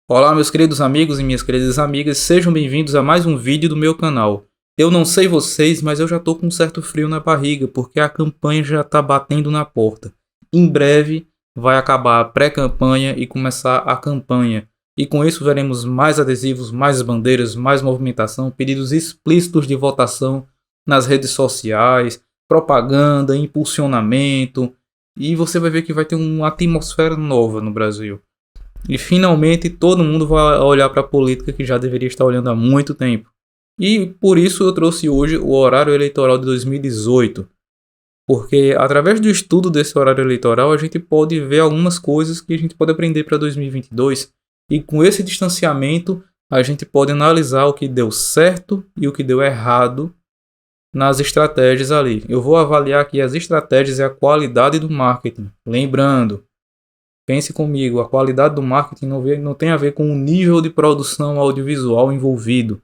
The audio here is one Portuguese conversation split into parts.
Olá, meus queridos amigos e minhas queridas amigas, sejam bem-vindos a mais um vídeo do meu canal. Eu não sei vocês, mas eu já tô com um certo frio na barriga, porque a campanha já tá batendo na porta. Em breve vai acabar a pré-campanha e começar a campanha. E com isso veremos mais adesivos, mais bandeiras, mais movimentação, pedidos explícitos de votação nas redes sociais, propaganda, impulsionamento. E você vai ver que vai ter uma atmosfera nova no Brasil. E finalmente todo mundo vai olhar para a política que já deveria estar olhando há muito tempo. E por isso eu trouxe hoje o horário eleitoral de 2018. Porque através do estudo desse horário eleitoral a gente pode ver algumas coisas que a gente pode aprender para 2022. E com esse distanciamento a gente pode analisar o que deu certo e o que deu errado nas estratégias ali. Eu vou avaliar aqui as estratégias e a qualidade do marketing. Lembrando, pense comigo, a qualidade do marketing não tem a ver com o nível de produção audiovisual envolvido,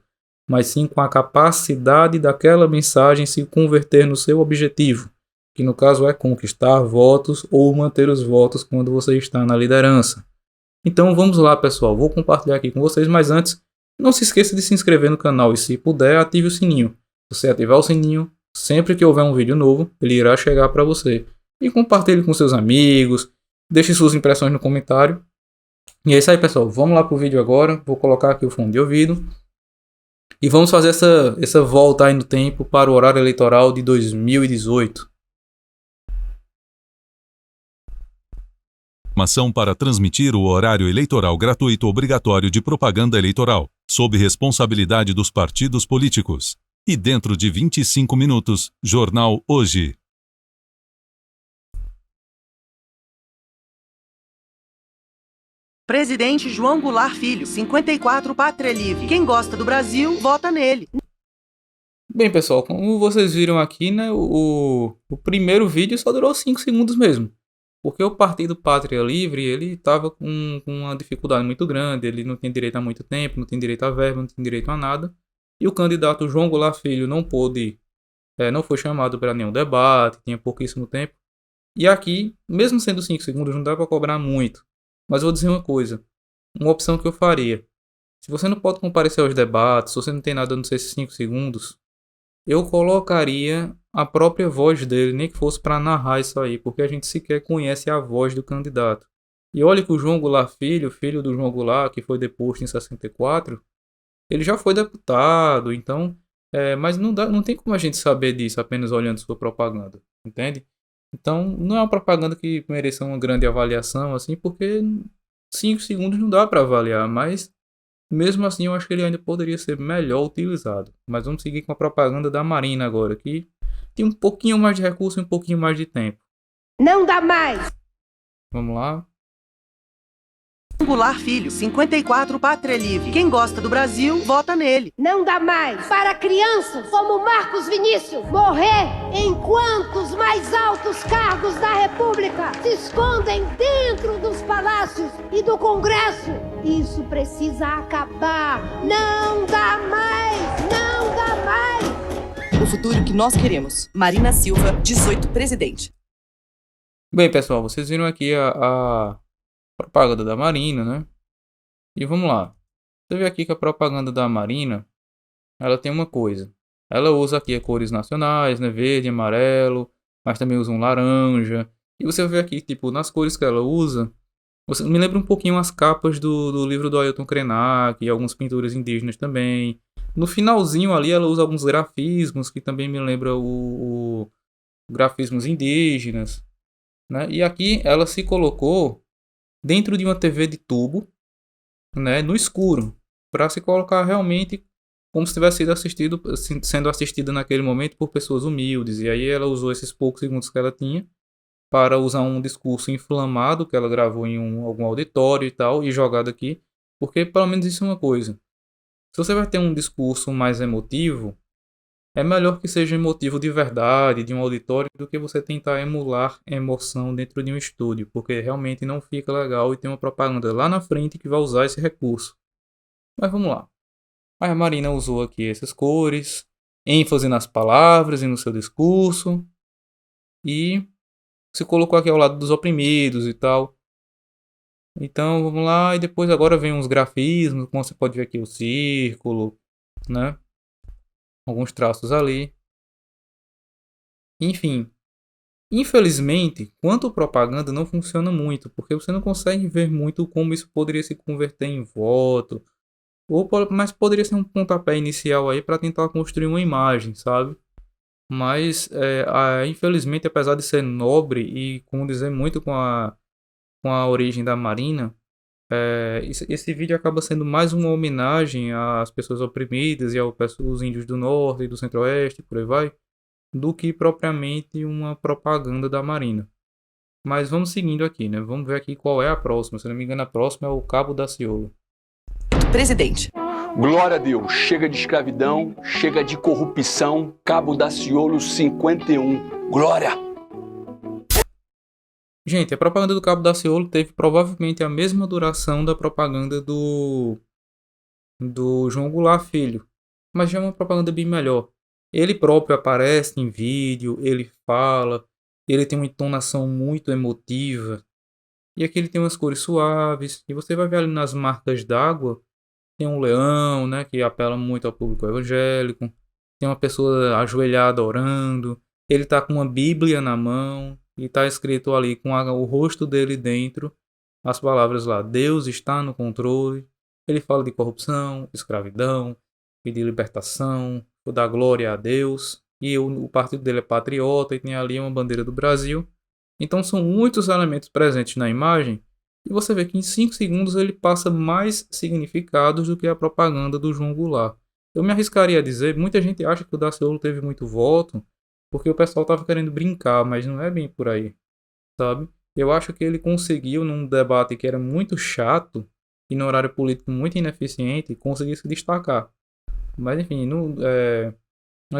mas sim com a capacidade daquela mensagem se converter no seu objetivo, que no caso é conquistar votos ou manter os votos quando você está na liderança. Então vamos lá, pessoal, vou compartilhar aqui com vocês, mas antes, não se esqueça de se inscrever no canal e, se puder, ative o sininho. Se você ativar o sininho, sempre que houver um vídeo novo, ele irá chegar para você. E compartilhe com seus amigos, deixe suas impressões no comentário. E é isso aí, pessoal. Vamos lá pro vídeo agora. Vou colocar aqui o fone de ouvido. E vamos fazer essa volta aí no tempo para o horário eleitoral de 2018. Informação para transmitir o horário eleitoral gratuito obrigatório de propaganda eleitoral, sob responsabilidade dos partidos políticos. E dentro de 25 minutos, Jornal Hoje. Presidente João Goulart Filho, 54, Pátria Livre. Quem gosta do Brasil, vota nele. Bem, pessoal, como vocês viram aqui, né, o primeiro vídeo só durou 5 segundos mesmo. Porque o Partido Pátria Livre, ele estava com uma dificuldade muito grande, ele não tem direito a muito tempo, não tem direito a verba, não tem direito a nada. E o candidato João Goulart Filho não pôde, não foi chamado para nenhum debate, tinha pouquíssimo tempo. E aqui, mesmo sendo 5 segundos, não dá para cobrar muito. Mas eu vou dizer uma coisa, uma opção que eu faria. Se você não pode comparecer aos debates, se você não tem nada nesses 5 segundos, eu colocaria a própria voz dele, nem que fosse para narrar isso aí, porque a gente sequer conhece a voz do candidato. E olha que o João Goulart Filho, filho do João Goulart, que foi deposto em 64, ele já foi deputado, então, mas não tem como a gente saber disso apenas olhando sua propaganda, entende? Então, não é uma propaganda que mereça uma grande avaliação, assim, porque 5 segundos não dá para avaliar, mas mesmo assim eu acho que ele ainda poderia ser melhor utilizado. Mas vamos seguir com a propaganda da Marina agora, que tem um pouquinho mais de recurso e um pouquinho mais de tempo. Não dá mais! Vamos lá. Goulart Filho, 54, Pátria Livre. Quem gosta do Brasil, vota nele. Não dá mais! Para crianças como Marcos Vinícius morrer enquanto os mais altos cargos da República se escondem dentro dos palácios e do Congresso. Isso precisa acabar! Não dá mais! Não dá mais! O futuro que nós queremos. Marina Silva, 18, presidente. Bem, pessoal, vocês viram aqui a propaganda da Marina, né? E vamos lá. Você vê aqui que a propaganda da Marina, ela tem uma coisa. Ela usa aqui as cores nacionais, né? Verde, amarelo, mas também usa um laranja. E você vê aqui, tipo, nas cores que ela usa, você me lembra um pouquinho as capas do livro do Ailton Krenak e algumas pinturas indígenas também. No finalzinho ali ela usa alguns grafismos que também me lembram o grafismos indígenas, né? E aqui ela se colocou dentro de uma TV de tubo, né, no escuro, para se colocar realmente como se tivesse sendo assistida naquele momento por pessoas humildes. E aí ela usou esses poucos segundos que ela tinha para usar um discurso inflamado que ela gravou em algum auditório e tal, e jogado aqui, porque pelo menos isso é uma coisa. Se você vai ter um discurso mais emotivo, é melhor que seja emotivo de verdade, de um auditório, do que você tentar emular emoção dentro de um estúdio, porque realmente não fica legal e tem uma propaganda lá na frente que vai usar esse recurso. Mas vamos lá. A Marina usou aqui essas cores, ênfase nas palavras e no seu discurso, e se colocou aqui ao lado dos oprimidos e tal. Então vamos lá, e depois agora vem uns grafismos, como você pode ver aqui o círculo, né? Alguns traços ali. Enfim, infelizmente, quanto propaganda não funciona muito, porque você não consegue ver muito como isso poderia se converter em voto, mas poderia ser um pontapé inicial aí para tentar construir uma imagem, sabe? Mas, infelizmente, apesar de ser nobre e condizer muito com a origem da Marina, esse vídeo acaba sendo mais uma homenagem às pessoas oprimidas e aos índios do norte e do centro-oeste, por aí vai, do que propriamente uma propaganda da Marina. Mas vamos seguindo aqui, né? Vamos ver aqui qual é a próxima. Se não me engano, a próxima é o Cabo Daciolo. Presidente. Glória a Deus, chega de escravidão, chega de corrupção, Cabo Daciolo 51. Glória! Gente, a propaganda do Cabo Daciolo teve provavelmente a mesma duração da propaganda do João Goulart Filho, mas já é uma propaganda bem melhor. Ele próprio aparece em vídeo, ele fala, ele tem uma entonação muito emotiva, e aqui ele tem umas cores suaves, e você vai ver ali nas marcas d'água, tem um leão, né, que apela muito ao público evangélico, tem uma pessoa ajoelhada orando, ele tá com uma Bíblia na mão, e tá escrito ali com o rosto dele dentro, as palavras lá, Deus está no controle. Ele fala de corrupção, escravidão e de libertação, da glória a Deus. E o partido dele é patriota e tem ali uma bandeira do Brasil. Então são muitos elementos presentes na imagem e você vê que em 5 segundos ele passa mais significados do que a propaganda do João Goulart. Eu me arriscaria a dizer, muita gente acha que o Daciolo teve muito voto porque o pessoal estava querendo brincar, mas não é bem por aí, sabe? Eu acho que ele conseguiu, num debate que era muito chato e no horário político muito ineficiente, conseguir se destacar. Mas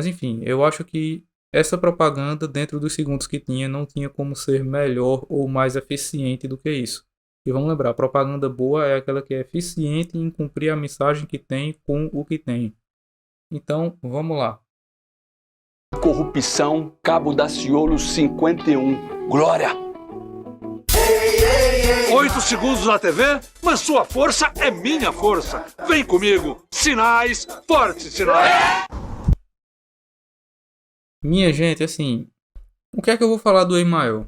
enfim, eu acho que essa propaganda, dentro dos segundos que tinha, não tinha como ser melhor ou mais eficiente do que isso. E vamos lembrar, a propaganda boa é aquela que é eficiente em cumprir a mensagem que tem com o que tem. Então, vamos lá. Corrupção, Cabo Daciolo 51. Glória! 8 segundos na TV, mas sua força é minha força. Vem comigo. Sinais, fortes sinais. Minha gente, assim, o que é que eu vou falar do Emael?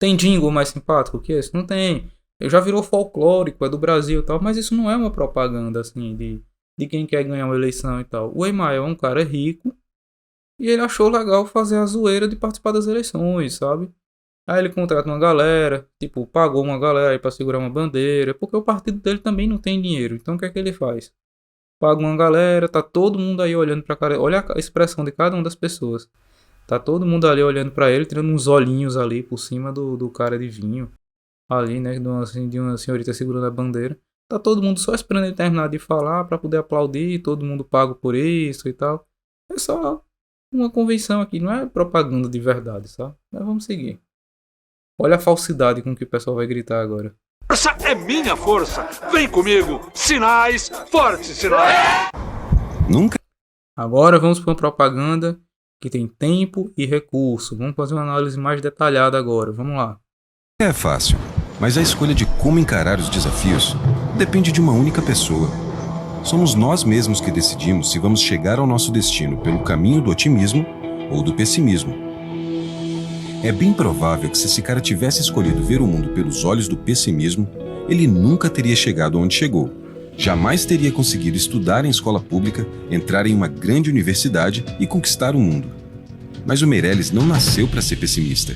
Tem jingle mais simpático que esse? Não tem. Já virou folclórico, é do Brasil e tal, mas isso não é uma propaganda, assim, de quem quer ganhar uma eleição e tal. O Emael é um cara rico e ele achou legal fazer a zoeira de participar das eleições, sabe? Aí ele contrata uma galera, tipo, pagou uma galera aí pra segurar uma bandeira, porque o partido dele também não tem dinheiro. Então o que é que ele faz? Paga uma galera, tá todo mundo aí olhando pra cara. Olha a expressão de cada uma das pessoas. Tá todo mundo ali olhando pra ele, tirando uns olhinhos ali por cima do cara de vinho. Ali, né, de uma senhorita segurando a bandeira. Tá todo mundo só esperando ele terminar de falar pra poder aplaudir, todo mundo pago por isso e tal. É só uma convenção aqui, não é propaganda de verdade, sabe? Mas vamos seguir. Olha a falsidade com que o pessoal vai gritar agora. Força é minha força. Vem comigo. Sinais, fortes sinais. Nunca. Agora vamos para uma propaganda que tem tempo e recurso. Vamos fazer uma análise mais detalhada agora. Vamos lá. É fácil, mas a escolha de como encarar os desafios depende de uma única pessoa. Somos nós mesmos que decidimos se vamos chegar ao nosso destino pelo caminho do otimismo ou do pessimismo. É bem provável que se esse cara tivesse escolhido ver o mundo pelos olhos do pessimismo, ele nunca teria chegado onde chegou. Jamais teria conseguido estudar em escola pública, entrar em uma grande universidade e conquistar o mundo. Mas o Meirelles não nasceu para ser pessimista.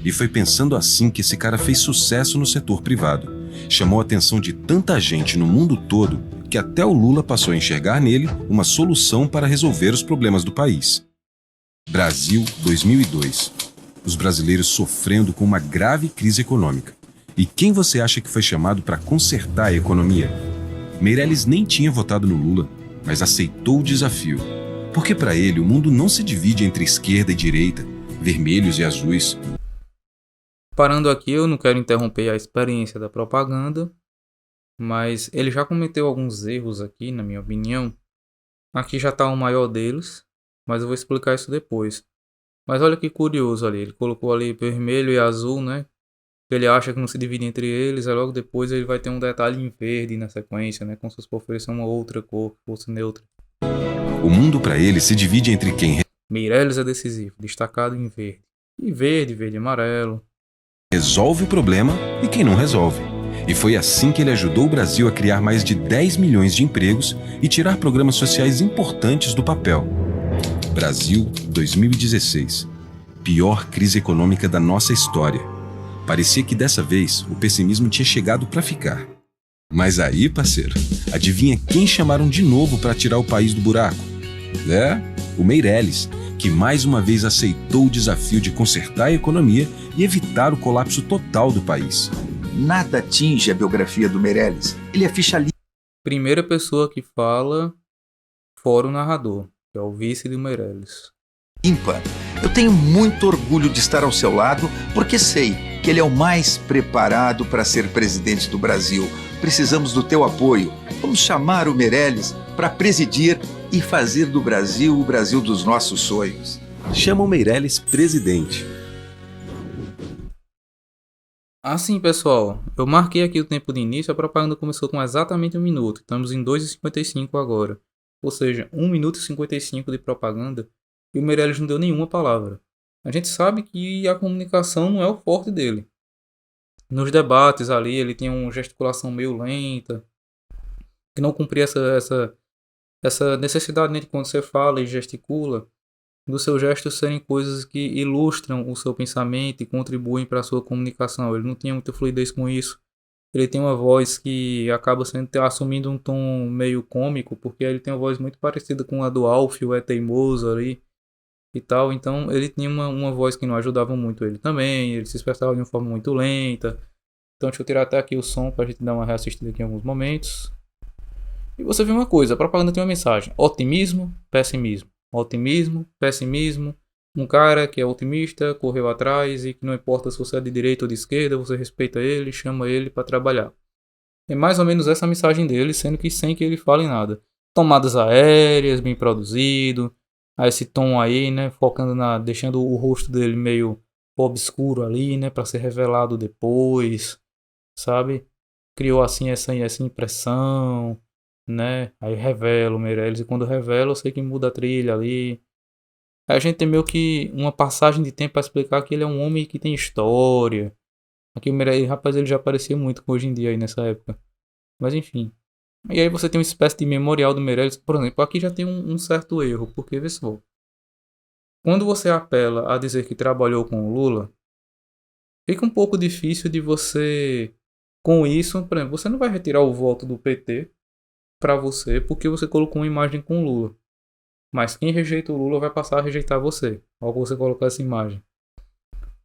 E foi pensando assim que esse cara fez sucesso no setor privado. Chamou a atenção de tanta gente no mundo todo que até o Lula passou a enxergar nele uma solução para resolver os problemas do país. Brasil 2002. Os brasileiros sofrendo com uma grave crise econômica. E quem você acha que foi chamado para consertar a economia? Meirelles nem tinha votado no Lula, mas aceitou o desafio. Porque para ele o mundo não se divide entre esquerda e direita, vermelhos e azuis. Parando aqui, eu não quero interromper a experiência da propaganda, mas ele já cometeu alguns erros aqui, na minha opinião. Aqui já está o maior deles, mas eu vou explicar isso depois. Mas olha que curioso ali, ele colocou ali vermelho e azul, né? Ele acha que não se divide entre eles, aí logo depois ele vai ter um detalhe em verde na sequência, né? Como se fosse pra oferecer uma outra cor, que fosse neutra. O mundo para ele se divide entre quem Meirelles é decisivo, destacado em verde. E verde, verde e amarelo. resolve o problema e quem não resolve. E foi assim que ele ajudou o Brasil a criar mais de 10 milhões de empregos e tirar programas sociais importantes do papel. Brasil, 2016. Pior crise econômica da nossa história. Parecia que dessa vez o pessimismo tinha chegado para ficar. Mas aí, parceiro, adivinha quem chamaram de novo para tirar o país do buraco? O Meirelles, que mais uma vez aceitou o desafio de consertar a economia e evitar o colapso total do país. Nada atinge a biografia do Meirelles. Ele é ficha Primeira pessoa que fala, fora o narrador, que é o vice do Meirelles. limpa. Eu tenho muito orgulho de estar ao seu lado, porque sei que ele é o mais preparado para ser presidente do Brasil. Precisamos do teu apoio. Vamos chamar o Meirelles para presidir e fazer do Brasil o Brasil dos nossos sonhos. Chama o Meirelles presidente. Assim, pessoal, eu marquei aqui o tempo de início, a propaganda começou com exatamente 1 minuto. Estamos em 2h55 agora. Ou seja, 1 minuto e 55 de propaganda e o Meirelles não deu nenhuma palavra. A gente sabe que a comunicação não é o forte dele. Nos debates ali, ele tinha uma gesticulação meio lenta, que não cumpria essa necessidade, né, de quando você fala e gesticula, dos seus gestos serem coisas que ilustram o seu pensamento e contribuem para a sua comunicação. Ele não tinha muita fluidez com isso. Ele tem uma voz que acaba assumindo um tom meio cômico, porque ele tem uma voz muito parecida com a do Alfio, é teimoso ali e tal. Então ele tinha uma voz que não ajudava muito ele também. Ele se expressava de uma forma muito lenta. Então deixa eu tirar até aqui o som para a gente dar uma reassistida aqui em alguns momentos. E você vê uma coisa, a propaganda tem uma mensagem: otimismo, pessimismo. Otimismo, pessimismo. Um cara que é otimista, correu atrás e que não importa se você é de direita ou de esquerda, você respeita ele, chama ele para trabalhar. É mais ou menos essa a mensagem dele, sendo que sem que ele fale nada. Tomadas aéreas, bem produzido. A esse tom aí, né, focando deixando o rosto dele meio obscuro ali, né, para ser revelado depois, sabe? Criou assim essa impressão, né? Aí revela o Meirelles e quando revela eu sei que muda a trilha ali. Aí a gente tem meio que uma passagem de tempo para explicar que ele é um homem que tem história. Aqui o Meirelles, rapaz, ele já aparecia muito hoje em dia aí nessa época. Mas enfim. E aí você tem uma espécie de memorial do Meirelles. Por exemplo, aqui já tem um certo erro, porque vê só. Quando você apela a dizer que trabalhou com o Lula, fica um pouco difícil de você, com isso, por exemplo, você não vai retirar o voto do PT para você porque você colocou uma imagem com o Lula. Mas quem rejeita o Lula vai passar a rejeitar você, ao você colocar essa imagem.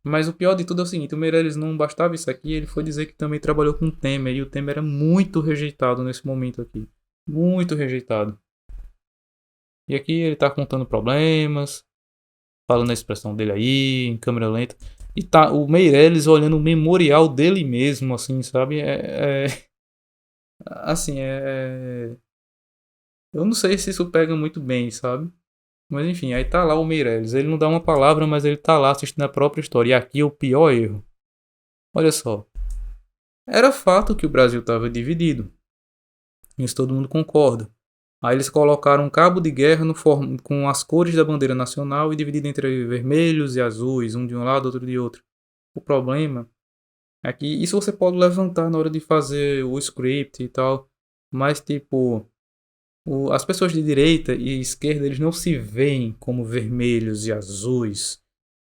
Mas o pior de tudo é o seguinte, o Meirelles não bastava isso aqui, ele foi dizer que também trabalhou com o Temer, e o Temer era muito rejeitado nesse momento aqui. Muito rejeitado. E aqui ele tá contando problemas, falando a expressão dele aí, em câmera lenta. E tá o Meirelles olhando o memorial dele mesmo, assim, sabe? Assim, eu não sei se isso pega muito bem, sabe? Mas enfim, aí tá lá o Meirelles. Ele não dá uma palavra, mas ele tá lá assistindo a própria história. E aqui é o pior erro. Olha só. Era fato que o Brasil estava dividido. Isso todo mundo concorda. Aí eles colocaram um cabo de guerra com as cores da bandeira nacional e dividido entre vermelhos e azuis, um de um lado, outro de outro. O problema é que isso você pode levantar na hora de fazer o script e tal. Mas tipo... as pessoas de direita e esquerda, eles não se veem como vermelhos e azuis.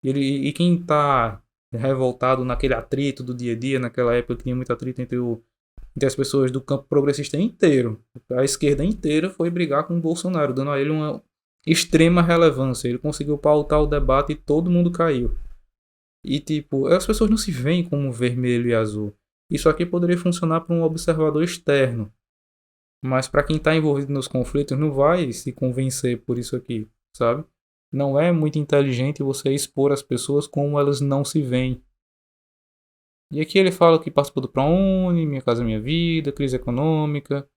E quem está revoltado naquele atrito do dia a dia, naquela época que tinha muito atrito entre as pessoas do campo progressista inteiro. A esquerda inteira foi brigar com o Bolsonaro, dando a ele uma extrema relevância. Ele conseguiu pautar o debate e todo mundo caiu. E tipo, as pessoas não se veem como vermelho e azul. Isso aqui poderia funcionar para um observador externo. Mas para quem está envolvido nos conflitos não vai se convencer por isso aqui, sabe? Não é muito inteligente você expor as pessoas como elas não se veem. E aqui ele fala que participou do ProUni, Minha Casa Minha Vida, crise econômica.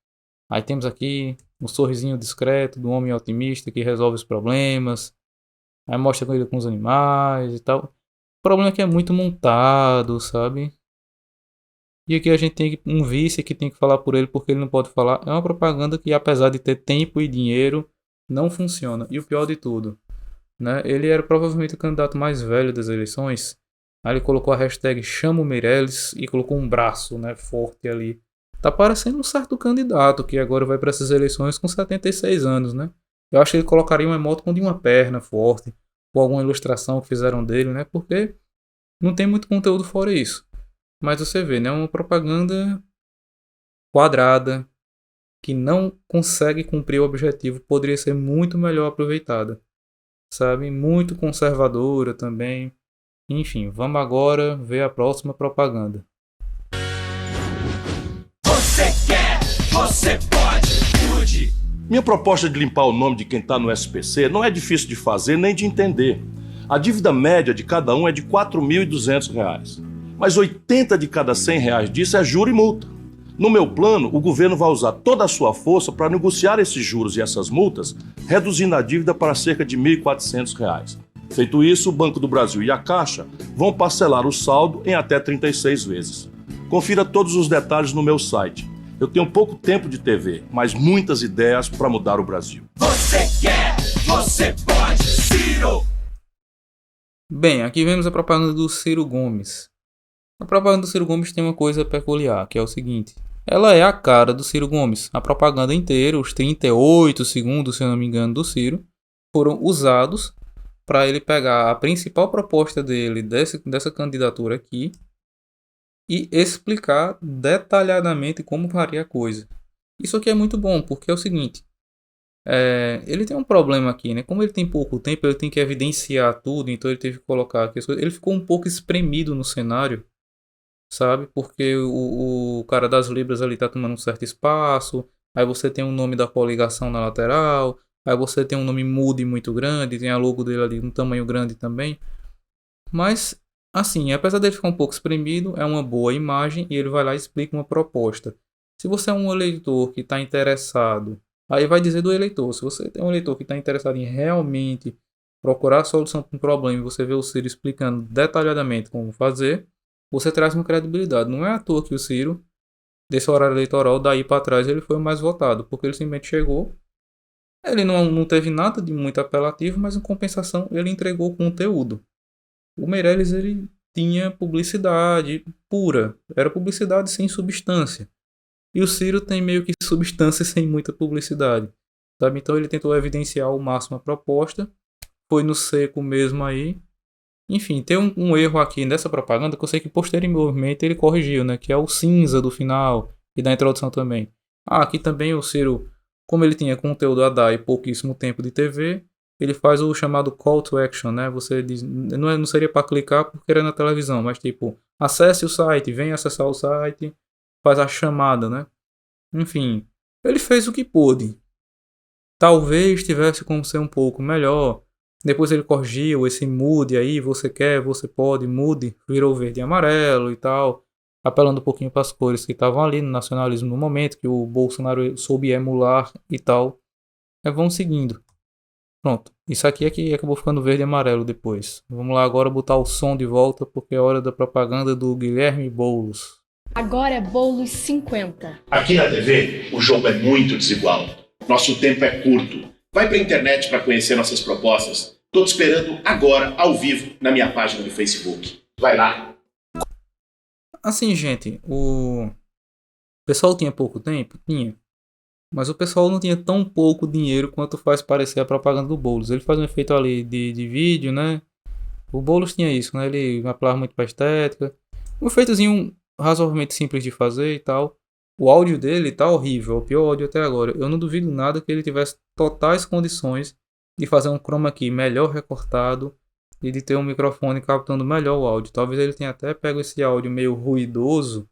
Aí temos aqui um sorrisinho discreto do homem otimista que resolve os problemas. Aí mostra a corrida com os animais e tal. O problema é que é muito montado, sabe? E aqui a gente tem um vice que tem que falar por ele porque ele não pode falar. É uma propaganda que, apesar de ter tempo e dinheiro, não funciona. E o pior de tudo, né? Ele era provavelmente o candidato mais velho das eleições. Aí ele colocou a hashtag Chama o Meirelles e colocou um braço, né, forte ali. Tá parecendo um certo candidato que agora vai para essas eleições com 76 anos, né? Eu acho que ele colocaria um emoticon de uma perna forte, ou alguma ilustração que fizeram dele, né? Porque não tem muito conteúdo fora isso. Mas você vê, né? Uma propaganda quadrada, que não consegue cumprir o objetivo, poderia ser muito melhor aproveitada. Sabe? Muito conservadora também. Enfim, vamos agora ver a próxima propaganda. Você quer, você pode, mude. Minha proposta de limpar o nome de quem está no SPC não é difícil de fazer nem de entender. A dívida média de cada um é de R$ 4.200. Mas 80 de cada R$ 100 disso é juro e multa. No meu plano, o governo vai usar toda a sua força para negociar esses juros e essas multas, reduzindo a dívida para cerca de R$ 1.400. Feito isso, o Banco do Brasil e a Caixa vão parcelar o saldo em até 36 vezes. Confira todos os detalhes no meu site. Eu tenho pouco tempo de TV, mas muitas ideias para mudar o Brasil. Você quer, você pode, Ciro! Bem, aqui vemos a propaganda do Ciro Gomes. A propaganda do Ciro Gomes tem uma coisa peculiar, que é o seguinte. Ela é a cara do Ciro Gomes. A propaganda inteira, os 38 segundos, se eu não me engano, do Ciro, foram usados para ele pegar a principal proposta dele dessa candidatura aqui e explicar detalhadamente como faria a coisa. Isso aqui é muito bom, porque é o seguinte. Ele tem um problema aqui, né? Como ele tem pouco tempo, ele tem que evidenciar tudo, então ele teve que colocar aqui as coisas. Ele ficou um pouco espremido no cenário, sabe? Porque o cara das libras ali tá tomando um certo espaço. Aí você tem o nome da coligação na lateral. Aí você tem um nome Moody muito grande. Tem a logo dele ali um tamanho grande também. Mas, assim, apesar dele ficar um pouco espremido, é uma boa imagem. E ele vai lá e explica uma proposta. Se você é um eleitor que está interessado, aí vai dizer do eleitor. Se você é um eleitor que está interessado em realmente procurar a solução para um problema e você vê o Ciro explicando detalhadamente como fazer, você traz uma credibilidade. Não é à toa que o Ciro, desse horário eleitoral, daí para trás, ele foi o mais votado. Porque ele simplesmente chegou. Ele não teve nada de muito apelativo, mas em compensação ele entregou conteúdo. O Meirelles, ele tinha publicidade pura. Era publicidade sem substância. E o Ciro tem meio que substância sem muita publicidade. Sabe? Então ele tentou evidenciar ao máximo a proposta. Foi no seco mesmo aí. Enfim, tem um erro aqui nessa propaganda que eu sei que posteriormente ele corrigiu, né? Que é o cinza do final e da introdução também. Aqui também o Ciro, como ele tinha conteúdo a dar e pouquíssimo tempo de TV, ele faz o chamado call to action, né? Você diz, não seria para clicar porque era na televisão, mas tipo, acesse o site, venha acessar o site, faz a chamada, né? Enfim, ele fez o que pôde. Talvez tivesse como ser um pouco melhor. Depois ele corrigiu esse mude aí, você quer, você pode, mude, virou verde e amarelo e tal, apelando um pouquinho para as cores que estavam ali no nacionalismo no momento, que o Bolsonaro soube emular e tal. Vão seguindo. Pronto, isso aqui é que acabou ficando verde e amarelo depois. Vamos lá agora botar o som de volta, porque é hora da propaganda do Guilherme Boulos. Agora é Boulos 50. Aqui na TV, o jogo é muito desigual. Nosso tempo é curto. Vai pra internet para conhecer nossas propostas. Tô te esperando agora, ao vivo, na minha página do Facebook. Vai lá. Assim, gente, o pessoal tinha pouco tempo? Tinha. Mas o pessoal não tinha tão pouco dinheiro quanto faz parecer a propaganda do Boulos. Ele faz um efeito ali de vídeo, né? O Boulos tinha isso, né? Ele apelava muito pra estética. Um efeitozinho razoavelmente simples de fazer e tal. O áudio dele tá horrível, é o pior áudio até agora. Eu não duvido nada que ele tivesse totais condições de fazer um chroma key melhor recortado e de ter um microfone captando melhor o áudio. Talvez ele tenha até pego esse áudio meio ruidoso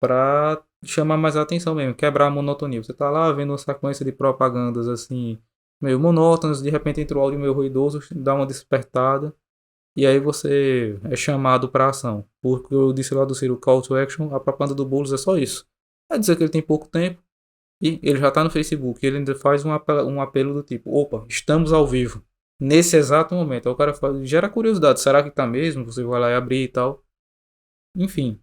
para chamar mais a atenção mesmo, quebrar a monotonia. Você tá lá vendo uma sequência de propagandas assim, meio monótonas, de repente entra o áudio meio ruidoso, dá uma despertada e aí você é chamado para ação. Porque eu disse lá do Ciro Call to Action, a propaganda do Boulos é só isso. É dizer que ele tem pouco tempo e ele já está no Facebook. Ele ainda faz um apelo do tipo: opa, estamos ao vivo nesse exato momento. Aí o cara gera curiosidade: será que está mesmo? Você vai lá e abrir e tal. Enfim,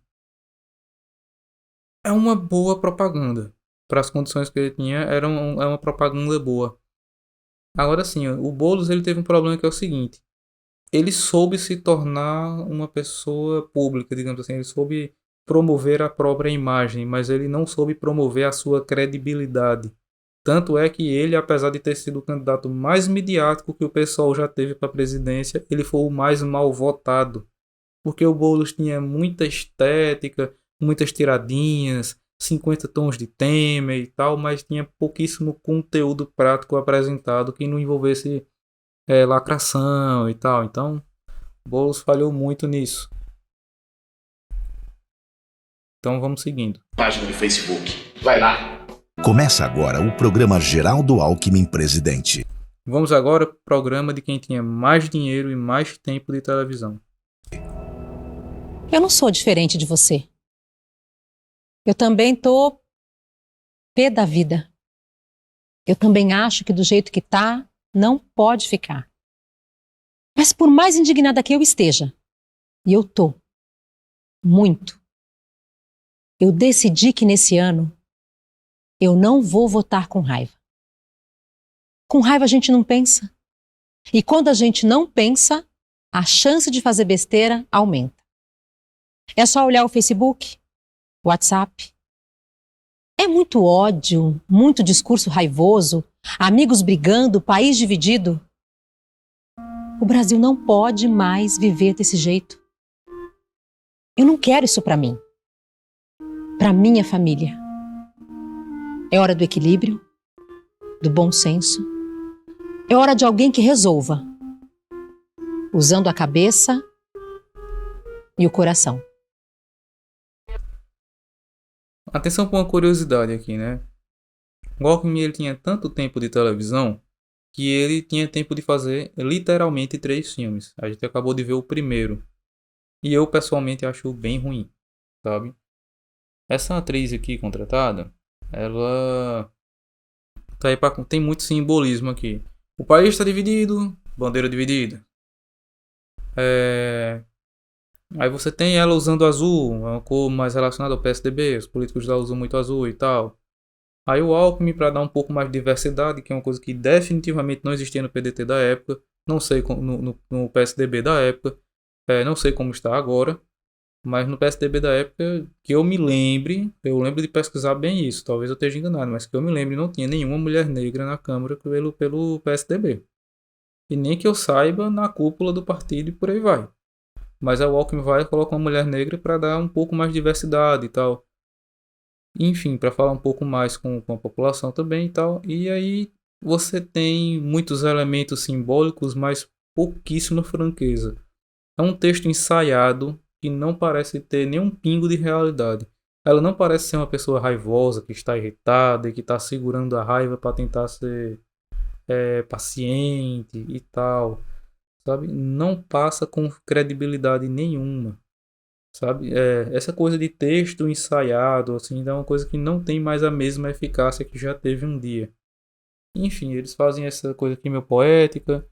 é uma boa propaganda. Para as condições que ele tinha, é uma propaganda boa. Agora sim, o Boulos ele teve um problema que é o seguinte. Ele soube se tornar uma pessoa pública, digamos assim. Ele soube promover a própria imagem, mas ele não soube promover a sua credibilidade. Tanto é que ele, apesar de ter sido o candidato mais midiático que o pessoal já teve para a presidência, ele foi o mais mal votado. Porque o Boulos tinha muita estética, muitas tiradinhas, 50 tons de Temer e tal, mas tinha pouquíssimo conteúdo prático apresentado que não envolvesse lacração e tal. Então, o Boulos falhou muito nisso. Então vamos seguindo. Página no Facebook. Vai lá. Começa agora o programa Geraldo Alckmin Presidente. Vamos agora para o programa de quem tinha mais dinheiro e mais tempo de televisão. Eu não sou diferente de você. Eu também tô pé da vida. Eu também acho que do jeito que tá, não pode ficar. Mas por mais indignada que eu esteja, e eu tô, muito, eu decidi que nesse ano eu não vou votar com raiva. Com raiva a gente não pensa. E quando a gente não pensa, a chance de fazer besteira aumenta. É só olhar o Facebook, o WhatsApp. É muito ódio, muito discurso raivoso, amigos brigando, país dividido. O Brasil não pode mais viver desse jeito. Eu não quero isso para mim. Para minha família. É hora do equilíbrio, do bom senso. É hora de alguém que resolva, usando a cabeça e o coração. Atenção para uma curiosidade aqui, né? O Alckmin ele tinha tanto tempo de televisão que ele tinha tempo de fazer literalmente 3 filmes. A gente acabou de ver o primeiro. E eu pessoalmente acho bem ruim, sabe? Essa atriz aqui contratada, ela tá aí tem muito simbolismo aqui. O país está dividido, bandeira dividida. Aí você tem ela usando azul, é uma cor mais relacionada ao PSDB, os políticos lá usam muito azul e tal. Aí o Alckmin, para dar um pouco mais de diversidade, que é uma coisa que definitivamente não existia no PDT da época, não sei no PSDB da época, não sei como está agora, mas no PSDB da época, que eu me lembre, eu lembro de pesquisar bem isso, talvez eu esteja enganado, mas que eu me lembre, não tinha nenhuma mulher negra na Câmara pelo PSDB. E nem que eu saiba na cúpula do partido e por aí vai. Mas o Alckmin vai e coloca uma mulher negra para dar um pouco mais de diversidade e tal. Enfim, para falar um pouco mais com a população também e tal. E aí você tem muitos elementos simbólicos, mas pouquíssima franqueza. É um texto ensaiado que não parece ter nenhum pingo de realidade. Ela não parece ser uma pessoa raivosa, que está irritada e que está segurando a raiva para tentar ser paciente e tal. Sabe? Não passa com credibilidade nenhuma, sabe? Essa coisa de texto ensaiado, assim, é uma coisa que não tem mais a mesma eficácia que já teve um dia. Enfim, eles fazem essa coisa aqui meio poética.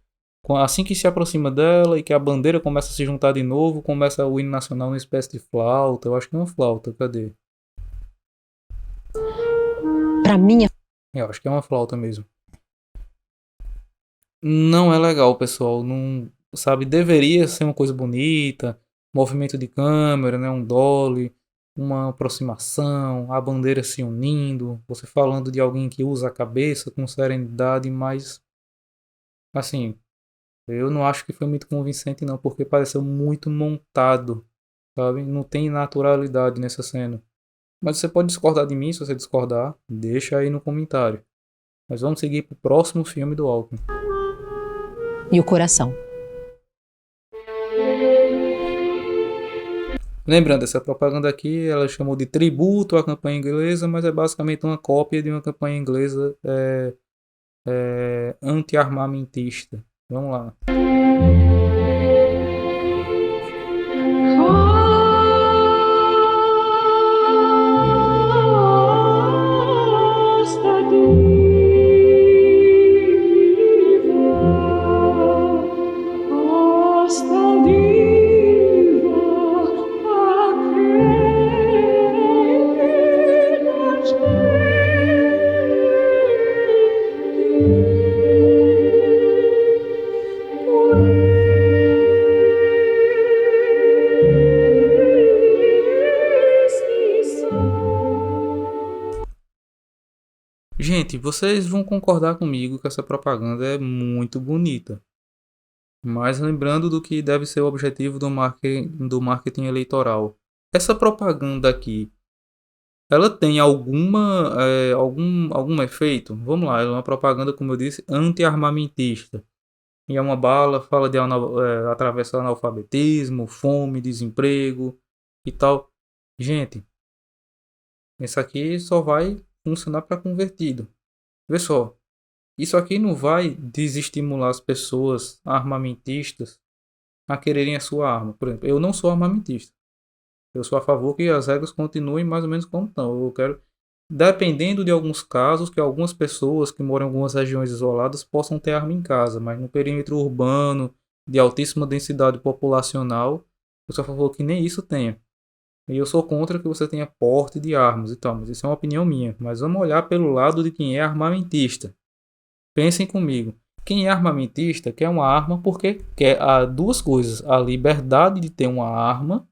Assim que se aproxima dela e que a bandeira começa a se juntar de novo, começa o hino nacional uma espécie de flauta. Eu acho que é uma flauta, cadê? Pra mim eu acho que é uma flauta mesmo. Não é legal, pessoal. Não, sabe, deveria ser uma coisa bonita, movimento de câmera, né, um dolly, uma aproximação, a bandeira se unindo, você falando de alguém que usa a cabeça com serenidade, mas assim, eu não acho que foi muito convincente não, porque pareceu muito montado, sabe? Não tem naturalidade nessa cena. Mas você pode discordar de mim, se você discordar, deixa aí no comentário. Mas vamos seguir pro próximo filme do Alckmin. E o coração. Lembrando, essa propaganda aqui, ela chamou de tributo à campanha inglesa, mas é basicamente uma cópia de uma campanha inglesa anti-armamentista. Vamos lá. Gente, vocês vão concordar comigo que essa propaganda é muito bonita. Mas lembrando do que deve ser o objetivo do marketing eleitoral. Essa propaganda aqui, ela tem algum efeito? Vamos lá, ela é uma propaganda, como eu disse, anti-armamentista. E é uma bala, fala de atravessar analfabetismo, fome, desemprego e tal. Gente, isso aqui só vai funcionar para convertido. Vê só, isso aqui não vai desestimular as pessoas armamentistas a quererem a sua arma. Por exemplo, eu não sou armamentista. Eu sou a favor que as regras continuem mais ou menos como estão. Eu quero, dependendo de alguns casos, que algumas pessoas que moram em algumas regiões isoladas possam ter arma em casa, mas no perímetro urbano, de altíssima densidade populacional, eu sou a favor que nem isso tenha. E eu sou contra que você tenha porte de armas e tal, mas isso é uma opinião minha. Mas vamos olhar pelo lado de quem é armamentista. Pensem comigo. Quem é armamentista quer uma arma porque quer duas coisas. A liberdade de ter uma arma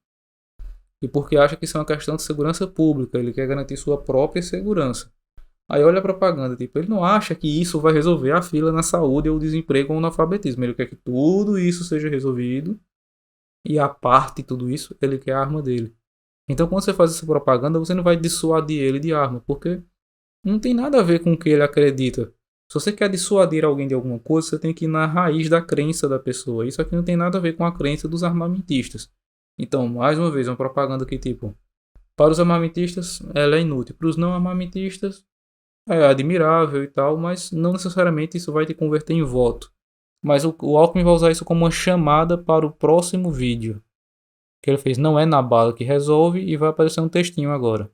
e porque acha que isso é uma questão de segurança pública. Ele quer garantir sua própria segurança. Aí olha a propaganda. Tipo, ele não acha que isso vai resolver a fila na saúde ou o desemprego ou o analfabetismo. Ele quer que tudo isso seja resolvido. E a parte de tudo isso, ele quer a arma dele. Então quando você faz essa propaganda, você não vai dissuadir ele de arma, porque não tem nada a ver com o que ele acredita. Se você quer dissuadir alguém de alguma coisa, você tem que ir na raiz da crença da pessoa. Isso aqui não tem nada a ver com a crença dos armamentistas. Então, mais uma vez, uma propaganda que tipo, para os armamentistas ela é inútil, para os não armamentistas é admirável e tal, mas não necessariamente isso vai te converter em voto. Mas o Alckmin vai usar isso como uma chamada para o próximo vídeo. Que ele fez, não é na bala que resolve, e vai aparecer um textinho agora.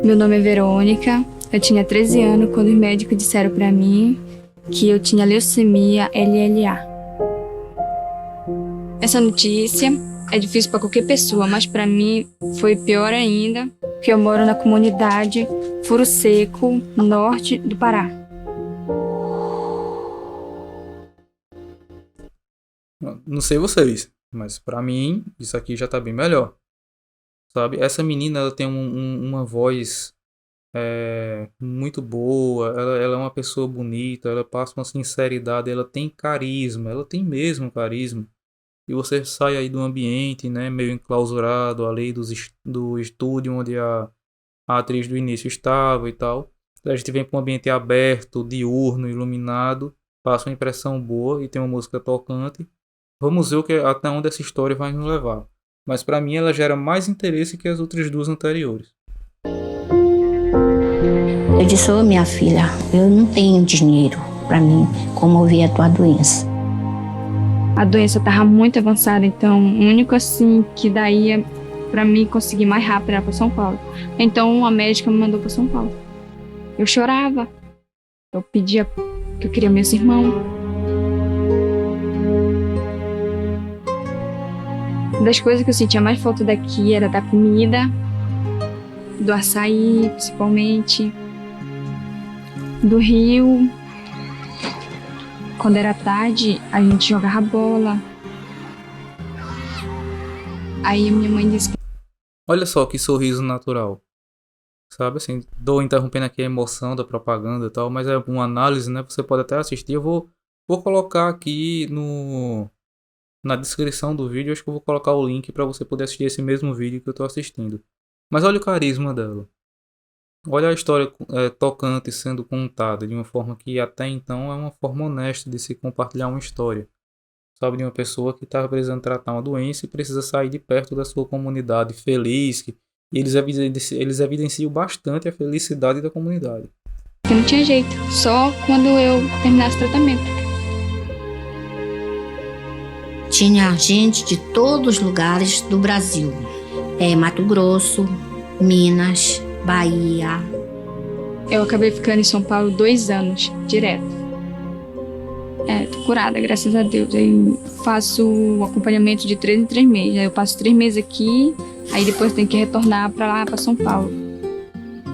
Meu nome é Verônica, eu tinha 13 anos quando os médicos disseram pra mim que eu tinha leucemia LLA. Essa notícia é difícil para qualquer pessoa, mas para mim foi pior ainda, porque eu moro na comunidade Furo Seco, norte do Pará. Não sei vocês, mas para mim isso aqui já tá bem melhor. Sabe? Essa menina ela tem uma voz muito boa, ela é uma pessoa bonita, ela passa uma sinceridade, ela tem carisma, ela tem mesmo carisma. E você sai aí do ambiente, né, meio enclausurado ali do estúdio onde a atriz do início estava e tal. A gente vem para um ambiente aberto, diurno, iluminado, passa uma impressão boa e tem uma música tocante. Vamos ver até onde essa história vai nos levar. Mas para mim ela gera mais interesse que as outras duas anteriores. Eu disse, ô minha filha, eu não tenho dinheiro para mim comover a tua doença. A doença estava muito avançada, então o único assim que daí para mim conseguir mais rápido era para São Paulo. Então a médica me mandou para São Paulo. Eu chorava, eu pedia que eu queria meus irmãos. Uma das coisas que eu sentia mais falta daqui era da comida, do açaí principalmente, do rio. Quando era tarde, a gente jogava bola. Aí minha mãe disse... Olha só que sorriso natural. Sabe assim, tô interrompendo aqui a emoção da propaganda e tal, mas é uma análise, né? Você pode até assistir. Eu vou colocar aqui na descrição do vídeo. Acho que eu vou colocar o link para você poder assistir esse mesmo vídeo que eu tô assistindo. Mas olha o carisma dela. Olha a história tocante sendo contada de uma forma que até então é uma forma honesta de se compartilhar uma história. Sabe, de uma pessoa que está precisando tratar uma doença e precisa sair de perto da sua comunidade feliz. E eles evidenciam bastante a felicidade da comunidade. Eu não tinha jeito, só quando eu terminasse o tratamento. Tinha gente de todos os lugares do Brasil. Mato Grosso, Minas, Bahia. Eu acabei ficando em São Paulo 2 anos, direto. Tô curada, graças a Deus. Aí faço o acompanhamento de 3 em 3 meses. Aí eu passo 3 meses aqui, aí depois tenho que retornar para lá, para São Paulo.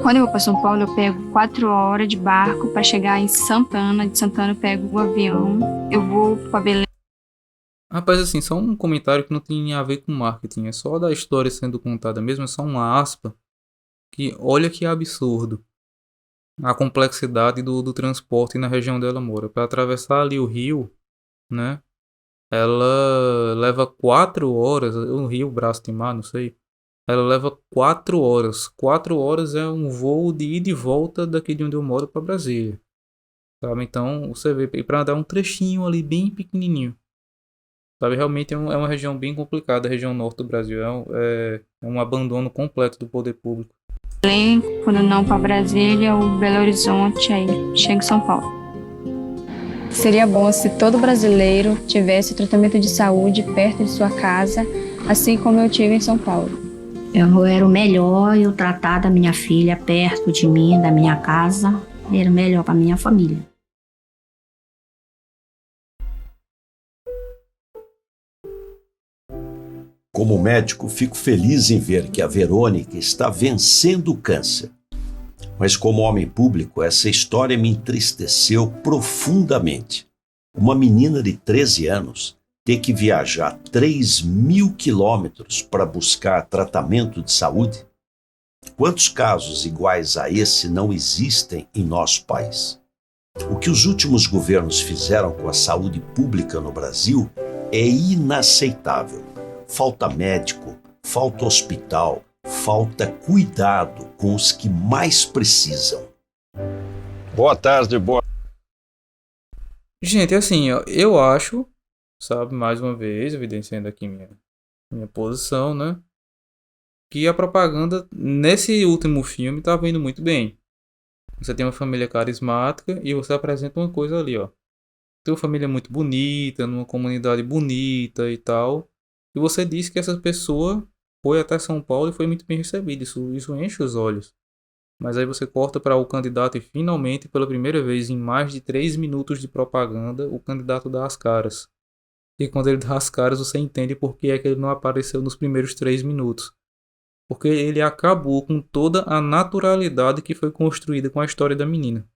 Quando eu vou para São Paulo, eu pego 4 horas de barco para chegar em Santana. De Santana eu pego o avião, eu vou para Belém. Rapaz, assim, só um comentário que não tem a ver com marketing. É só da história sendo contada mesmo. É só uma aspa. Que olha que absurdo. A complexidade do transporte na região dela mora. Para atravessar ali o rio, né? Ela leva 4 horas. O rio, braço de mar, não sei. Ela leva 4 horas. 4 horas é um voo de ida e volta daqui de onde eu moro para Brasília. Sabe? Então, você vê, e para dar um trechinho ali bem pequenininho. Sabe? Realmente é uma região bem complicada, a região norte do Brasil. É um abandono completo do poder público. Além, quando não para Brasília, o Belo Horizonte, aí chega em São Paulo. Seria bom se todo brasileiro tivesse tratamento de saúde perto de sua casa, assim como eu tive em São Paulo. Eu era o melhor eu tratar da minha filha perto de mim, da minha casa, era o melhor para minha família. Como médico, fico feliz em ver que a Verônica está vencendo o câncer. Mas como homem público, essa história me entristeceu profundamente. Uma menina de 13 anos ter que viajar 3.000 quilômetros para buscar tratamento de saúde? Quantos casos iguais a esse não existem em nosso país? O que os últimos governos fizeram com a saúde pública no Brasil é inaceitável. Falta médico, falta hospital, falta cuidado com os que mais precisam. Boa tarde, boa... Gente, assim, eu acho, sabe, mais uma vez, evidenciando aqui minha posição, né? Que a propaganda nesse último filme tá vindo muito bem. Você tem uma família carismática e você apresenta uma coisa ali, ó. Tem uma família muito bonita, numa comunidade bonita e tal. E você diz que essa pessoa foi até São Paulo e foi muito bem recebida. Isso enche os olhos. Mas aí você corta para o candidato e finalmente, pela primeira vez em mais de 3 minutos de propaganda, o candidato dá as caras. E quando ele dá as caras, você entende por que é que ele não apareceu nos primeiros 3 minutos. Porque ele acabou com toda a naturalidade que foi construída com a história da menina.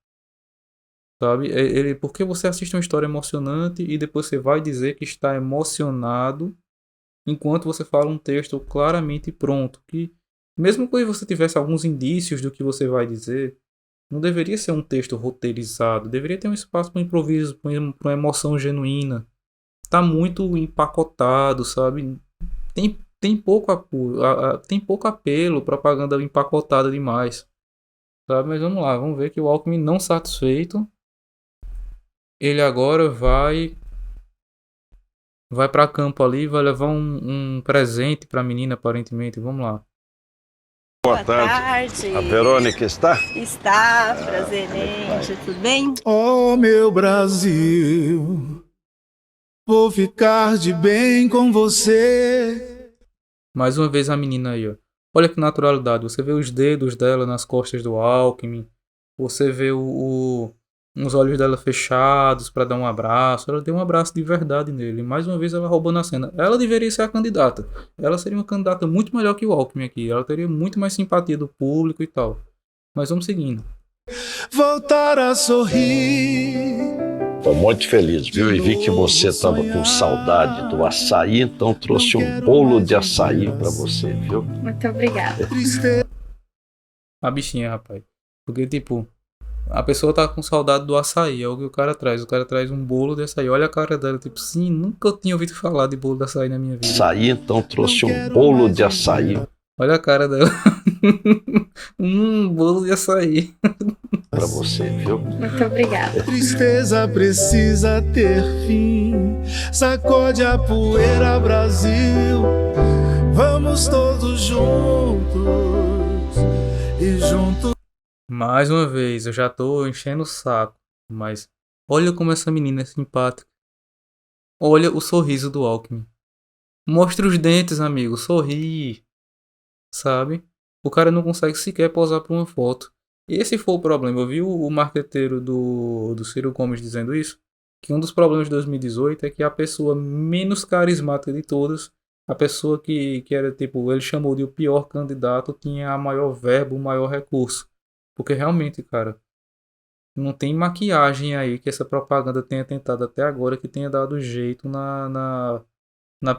Sabe? Porque você assiste uma história emocionante e depois você vai dizer que está emocionado enquanto você fala um texto claramente pronto, que mesmo que você tivesse alguns indícios do que você vai dizer, não deveria ser um texto roteirizado, deveria ter um espaço para improviso, para uma emoção genuína. Tá muito empacotado, sabe? Tem pouco apelo, propaganda empacotada demais, sabe? Mas vamos lá, vamos ver que o Alckmin, não satisfeito, ele agora vai para campo ali, vai levar um presente para a menina, aparentemente. Vamos lá. Boa tarde. A Verônica está? Está, prazerente. Tudo bem? Oh, meu Brasil, vou ficar de bem com você. Mais uma vez a menina aí, ó. Olha que naturalidade. Você vê os dedos dela nas costas do Alckmin. Você vê os olhos dela fechados para dar um abraço. Ela deu um abraço de verdade nele. Mais uma vez ela roubou na cena. Ela deveria ser a candidata. Ela seria uma candidata muito melhor que o Alckmin aqui. Ela teria muito mais simpatia do público e tal. Mas vamos seguindo. Voltar a sorrir. Estou muito feliz, viu? E vi que você estava com saudade do açaí, então trouxe um bolo de açaí para você, viu? Muito obrigada. A bichinha, rapaz. Porque, tipo, a pessoa tá com saudade do açaí, é o que o cara traz. O cara traz um bolo de açaí. Olha a cara dela, tipo, sim, nunca tinha ouvido falar de bolo de açaí na minha vida. Açaí, então trouxe um bolo de açaí. Olha a cara dela. Bolo de açaí. Pra você, viu? Muito obrigada. Tristeza precisa ter fim. Sacode a poeira, Brasil. Vamos todos juntos e juntos. Mais uma vez, eu já tô enchendo o saco, mas olha como essa menina é simpática. Olha o sorriso do Alckmin. Mostra os dentes, amigo, sorri. Sabe? O cara não consegue sequer posar para uma foto. E esse foi o problema. Eu vi o marqueteiro do Ciro Gomes dizendo isso, que um dos problemas de 2018 é que a pessoa menos carismática de todas, a pessoa que era tipo, ele chamou de o pior candidato, tinha a maior verba, o maior recurso. Porque realmente, cara, Não tem maquiagem aí que essa propaganda tenha tentado até agora que tenha dado jeito na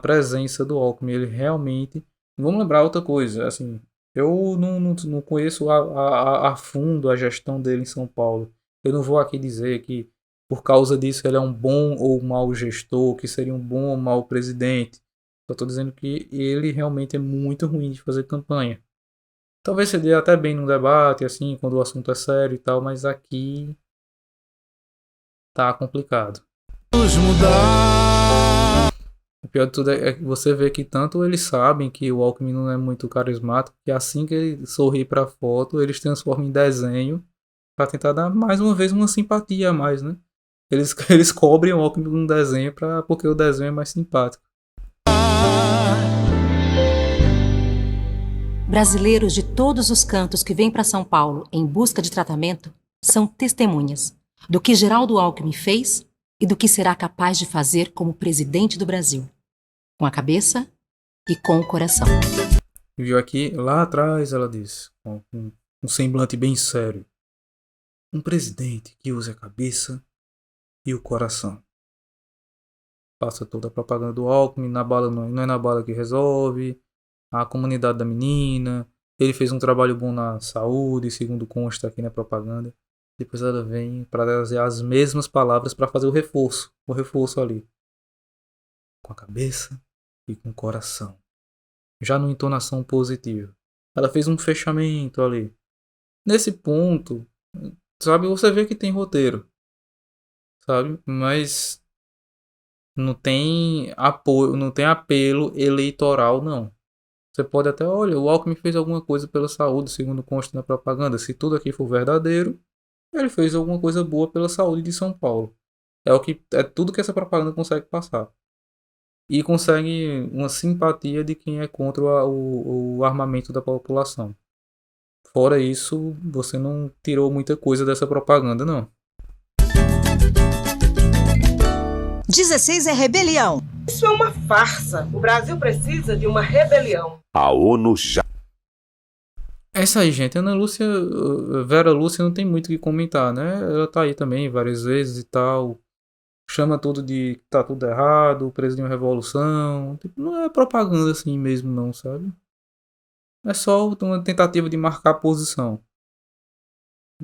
presença do Alckmin. Ele realmente... Vamos lembrar outra coisa, assim, eu não conheço a fundo a gestão dele em São Paulo. Eu não vou aqui dizer que por causa disso ele é um bom ou mau gestor, que seria um bom ou mau presidente. Só estou dizendo que ele realmente é muito ruim de fazer campanha. Talvez se dê até bem num debate, assim, quando o assunto é sério e tal, mas aqui tá complicado. O pior de tudo é que você vê que tanto eles sabem que o Alckmin não é muito carismático, que assim que ele sorri pra foto, eles transformam em desenho pra tentar dar mais uma vez uma simpatia a mais, né? Eles cobrem o Alckmin num desenho porque o desenho é mais simpático. Brasileiros de todos os cantos que vêm para São Paulo em busca de tratamento são testemunhas do que Geraldo Alckmin fez e do que será capaz de fazer como presidente do Brasil, com a cabeça e com o coração. Viu aqui, lá atrás, ela disse, com um semblante bem sério: um presidente que usa a cabeça e o coração. Passa toda a propaganda do Alckmin, na bala não é na bala que resolve, a comunidade da menina, ele fez um trabalho bom na saúde, segundo consta aqui na propaganda. Depois ela vem para trazer as mesmas palavras para fazer o reforço ali. Com a cabeça e com o coração. Já numa entonação positiva. Ela fez um fechamento ali. Nesse ponto, sabe, você vê que tem roteiro. Sabe? Mas não tem apoio, não tem apelo eleitoral, não. Você pode até, olha, o Alckmin fez alguma coisa pela saúde, segundo consta na propaganda. Se tudo aqui for verdadeiro, ele fez alguma coisa boa pela saúde de São Paulo. É tudo que essa propaganda consegue passar. E consegue uma simpatia de quem é contra o armamento da população. Fora isso, você não tirou muita coisa dessa propaganda, não. 16 é rebelião. Isso é uma farsa. O Brasil precisa de uma rebelião. A ONU já... Essa aí, gente, Vera Lúcia não tem muito o que comentar, né? Ela tá aí também várias vezes e tal. Chama tudo de que tá tudo errado, o preço de uma revolução. Tipo, não é propaganda assim mesmo não, sabe? É só uma tentativa de marcar posição.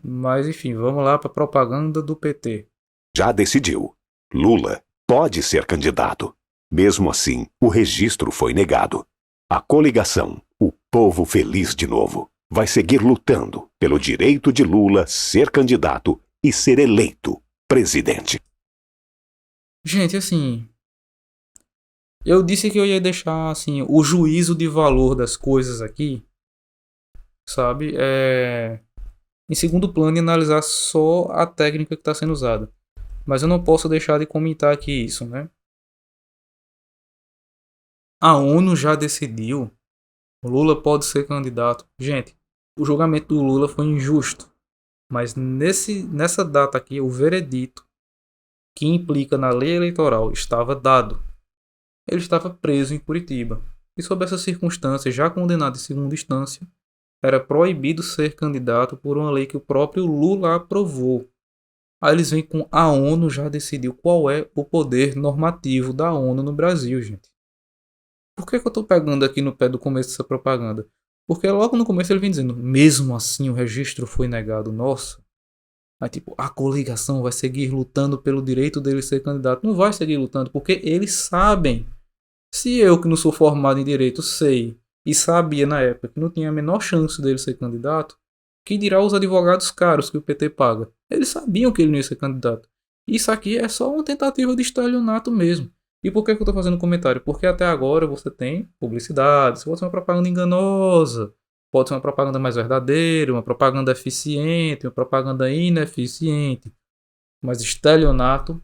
Mas enfim, vamos lá pra propaganda do PT. Já decidiu. Lula pode ser candidato. Mesmo assim, o registro foi negado. A coligação, o Povo Feliz de Novo, vai seguir lutando pelo direito de Lula ser candidato e ser eleito presidente. Gente, assim, eu disse que eu ia deixar assim o juízo de valor das coisas aqui, sabe, em segundo plano e analisar só a técnica que está sendo usada. Mas eu não posso deixar de comentar aqui isso, né? A ONU já decidiu. O Lula pode ser candidato. Gente, o julgamento do Lula foi injusto. Mas nessa data aqui, o veredito que implica na lei eleitoral estava dado. Ele estava preso em Curitiba. E sob essas circunstâncias, já condenado em segunda instância, era proibido ser candidato por uma lei que o próprio Lula aprovou. Aí eles vêm com a ONU já decidiu qual é o poder normativo da ONU no Brasil, gente. Por que eu estou pegando aqui no pé do começo dessa propaganda? Porque logo no começo ele vem dizendo, mesmo assim o registro foi negado. Nossa. Aí tipo, a coligação vai seguir lutando pelo direito dele ser candidato. Não vai seguir lutando, porque eles sabem. Se eu que não sou formado em direito sei, e sabia na época que não tinha a menor chance dele ser candidato, que dirá os advogados caros que o PT paga. Eles sabiam que ele não ia ser candidato. Isso aqui é só uma tentativa de estelionato mesmo. E por que eu estou fazendo comentário? Porque até agora você tem publicidade, pode ser uma propaganda enganosa, pode ser uma propaganda mais verdadeira, uma propaganda eficiente, uma propaganda ineficiente. Mas estelionato,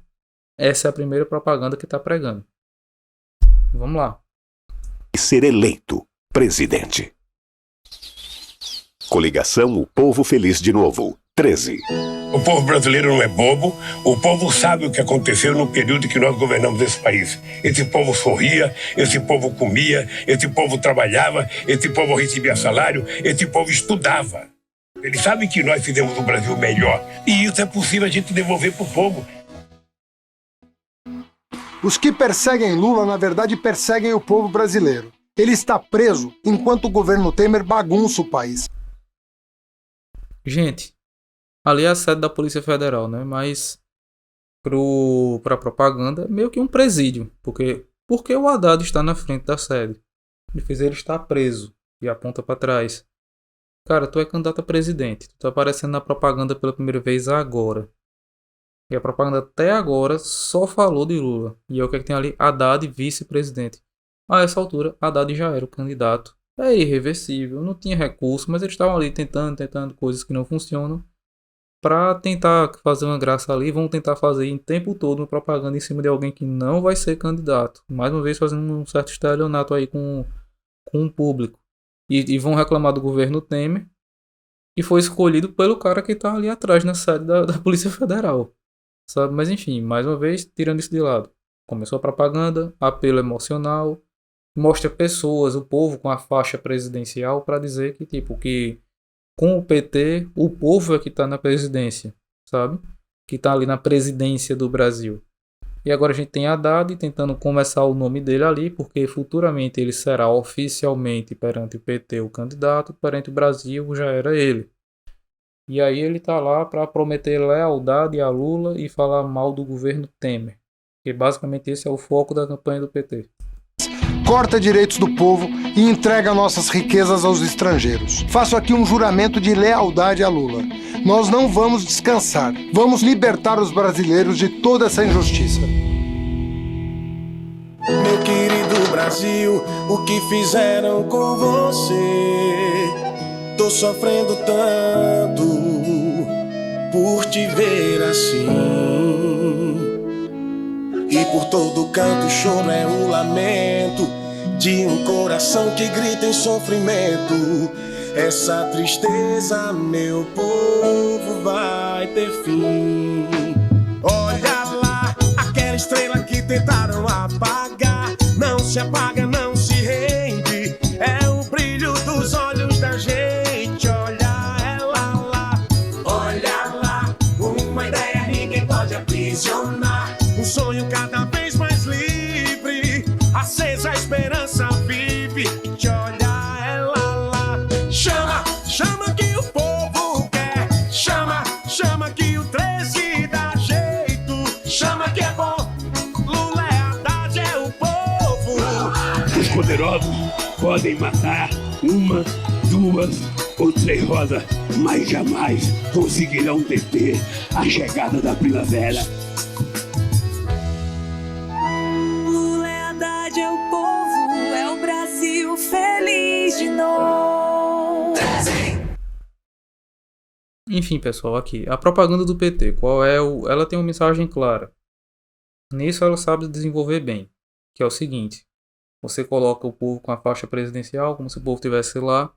essa é a primeira propaganda que está pregando. Vamos lá. Ser eleito presidente. Coligação O Povo Feliz de Novo, 13. O povo brasileiro não é bobo, o povo sabe o que aconteceu no período que nós governamos esse país. Esse povo sorria, esse povo comia, esse povo trabalhava, esse povo recebia salário, esse povo estudava. Eles sabem que nós fizemos o Brasil melhor. E isso é possível a gente devolver para o povo. Os que perseguem Lula, na verdade, perseguem o povo brasileiro. Ele está preso enquanto o governo Temer bagunça o país. Gente, ali é a sede da Polícia Federal, né? Mas pra propaganda é meio que um presídio. Porque o Haddad está na frente da sede. Ele fez ele estar preso e aponta para trás. Cara, tu é candidato a presidente. Tu tá aparecendo na propaganda pela primeira vez agora. E a propaganda até agora só falou de Lula. E é o que tem ali? Haddad, vice-presidente. A essa altura, Haddad já era o candidato. É irreversível, não tinha recurso, mas eles estavam ali tentando coisas que não funcionam. Pra tentar fazer uma graça ali, vão tentar fazer em tempo todo uma propaganda em cima de alguém que não vai ser candidato. Mais uma vez fazendo um certo estelionato aí com o público. E vão reclamar do governo Temer, que foi escolhido pelo cara que tá ali atrás na sede da Polícia Federal. Sabe? Mas enfim, mais uma vez, tirando isso de lado. Começou a propaganda, apelo emocional, mostra pessoas, o povo com a faixa presidencial para dizer que, tipo, que com o PT, o povo é que tá na presidência, sabe? Que tá ali na presidência do Brasil. E agora a gente tem Haddad tentando começar o nome dele ali, porque futuramente ele será oficialmente perante o PT o candidato, perante o Brasil já era ele. E aí ele tá lá para prometer lealdade a Lula e falar mal do governo Temer. Porque basicamente esse é o foco da campanha do PT. Corta direitos do povo e entrega nossas riquezas aos estrangeiros. Faço aqui um juramento de lealdade a Lula. Nós não vamos descansar. Vamos libertar os brasileiros de toda essa injustiça. Meu querido Brasil, o que fizeram com você? Tô sofrendo tanto por te ver assim. E por todo canto o choro é o lamento de um coração que grita em sofrimento. Essa tristeza, meu povo, vai ter fim. Olha lá, aquela estrela que tentaram apagar. Não se apaga, não se rende. É o brilho dos olhos da gente. Olha ela lá, olha lá. Uma ideia ninguém pode aprisionar. Um sonho cada vez mais livre. Acesa a esperança vive. E olha ela lá. Chama, chama que o povo quer. Chama, chama que o 13 dá jeito. Chama que é bom. Lula é Haddad, é o povo. Os poderosos podem matar uma, duas ou três rosas, mas jamais conseguirão deter a chegada da primavera. Lula é Haddad, é o povo, é o Brasil feliz de novo. Enfim, pessoal, aqui. A propaganda do PT, qual é o... Ela tem uma mensagem clara. Nisso ela sabe desenvolver bem. Que é o seguinte. Você coloca o povo com a faixa presidencial, como se o povo estivesse lá.